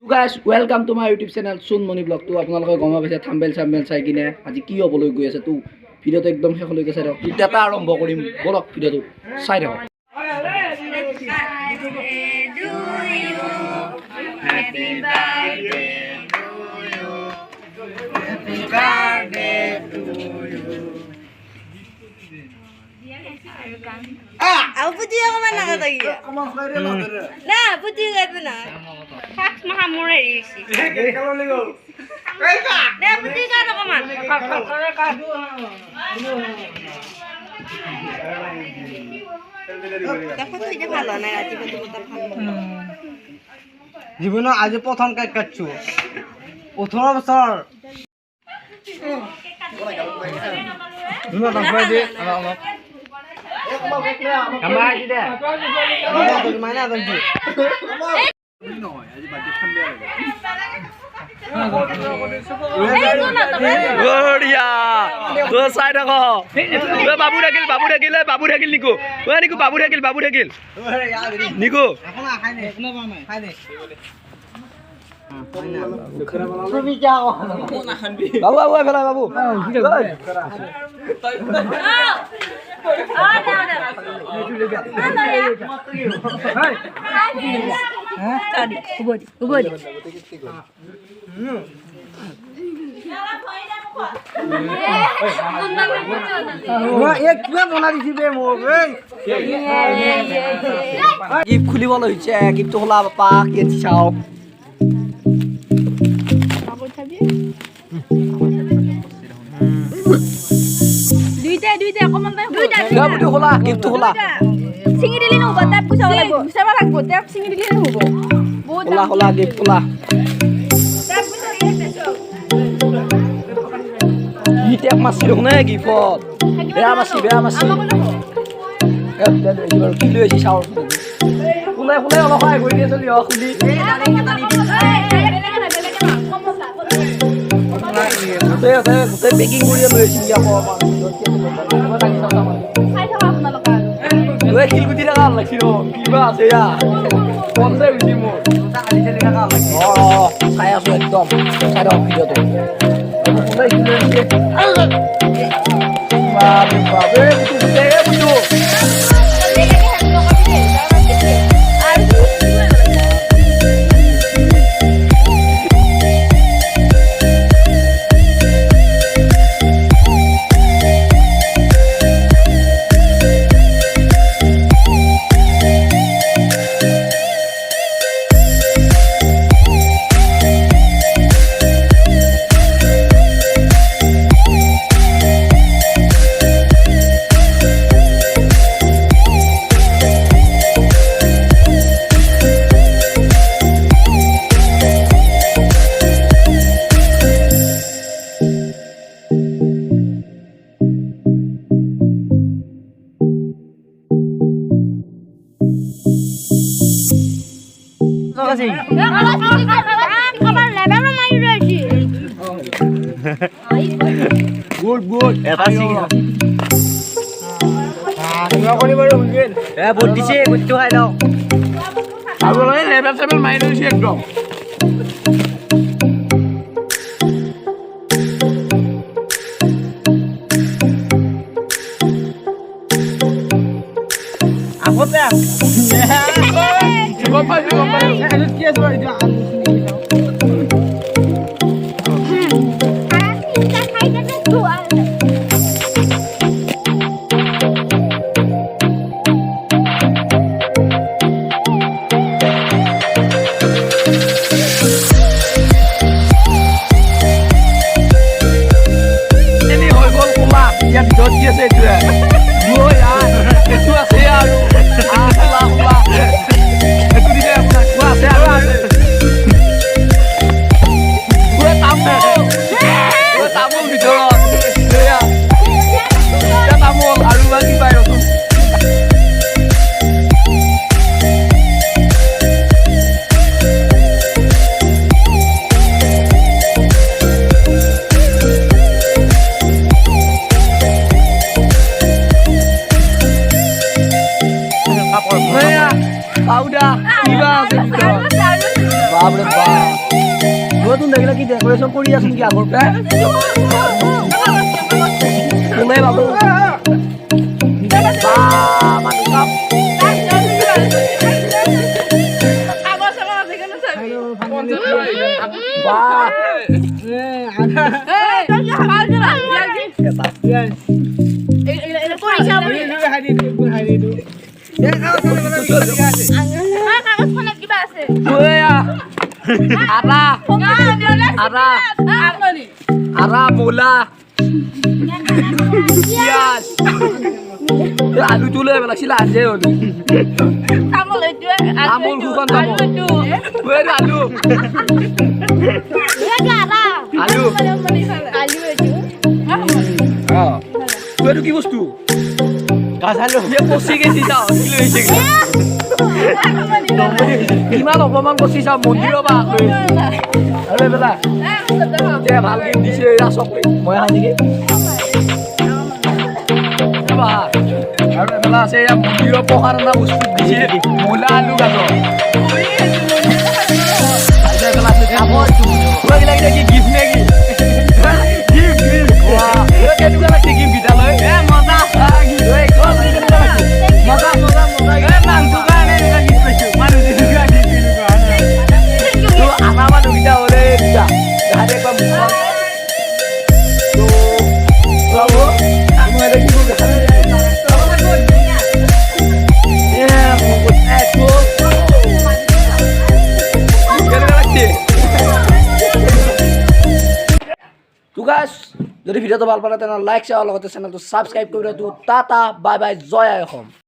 Guys, welcome to my YouTube channel Sunmoni Vlog. To আপোনালোকে গম পাইছে থাম্বনেল চাই কিনে আজি কি হ'বলৈ গৈ আছে তো ভিডিওটো একদম শেষলৈকে চাই থাকক। এটা আৰম্ভ কৰিম বলক ভিডিওটো চাই থাকক। Aku dia kemana kata dia? Nah, putih kata nak. Hak maha murah isi. Nah, putih kata kemana? Dapat tu je kalau nak aja betul betul kalau. জীবনে আজি প্রথম কেক কাটছো 18 বছর দুনো দাম দে অলপ আমার আইছি দে মাইনা দাম দি নহয় আজি বাকি ঠান্ডা লাগে বঢ়িয়া তো চাই থাক ও বাবু থাকিল নিকো ও নিকো বাবু থাকিল নিকো এখন খাই দে এখন খাই দে তুমি যাও বাবু ফেলা বাবু গিফ্ট খুলিবলৈ হৈছে গিফ্টটো খোলা পাপা কি চাও Duita, komen tak? Duita. Kamu tu hola, gift tu hola. Singi dili no ba tap pusa wala go. Sama lag go tap singi dili no go. Hola, gift hola. Tap pusa ini peso. Gift masih dong na gift. Bea masih. Jual kilo si saur. Kulai Allah hai goi dia seli aku di. Saya baking guri lo sini apa. Gue kil guti nakal lagi no, kiba saya. Konser uji mo. Oh, saya sudah ekdom. Saya dah video tu. Mulai kilo ni. Babe, itu saya punya. Good. Eta sih. Nggak boleh baru mungkin. Buat di sini, buat tuh ayo. Aku lagi level main di sini dong. Aku ya. Coba. Ada kias baru itu. নতুন দেখিলে কি decoration কৰি আছোন কি আগৰ পৰা কোনে বাবু Ara mula. Yes. Alu dulu ya, sila aja ya. Amul itu. Amul bukan kamu. Where alu? Ya gara. Alu. Alu itu. Ah. Where tu kibus tu? Kasalo. Dia posisi ke sisa. Kilo isi. Gimana paman posisi sama mondir apa? Alu bela. Dia balik di sini rasok. Mau yang ni? Coba. Alu bela saya mondir apa karena uspit di sini. Mula alu kaso. Alu bela saya kamu tu. Lagi gift lagi. Gift. Wah. Dia juga lagi gift kita loh. Masa. Lagi. Kau lagi kita lagi. Masa. Mantu kan ini lagi special. Mantu juga gift juga. Tu apa mantu kita oleh dia. Ada apa bukan? Tu. Lalu. Kamu ada juga. তো guys যদি ভিডিওটো ভাল পালে তেনে like share লগতে চেনেলটো subscribe কৰি দিয়ক টাটা বাই বাই জয় আই অসম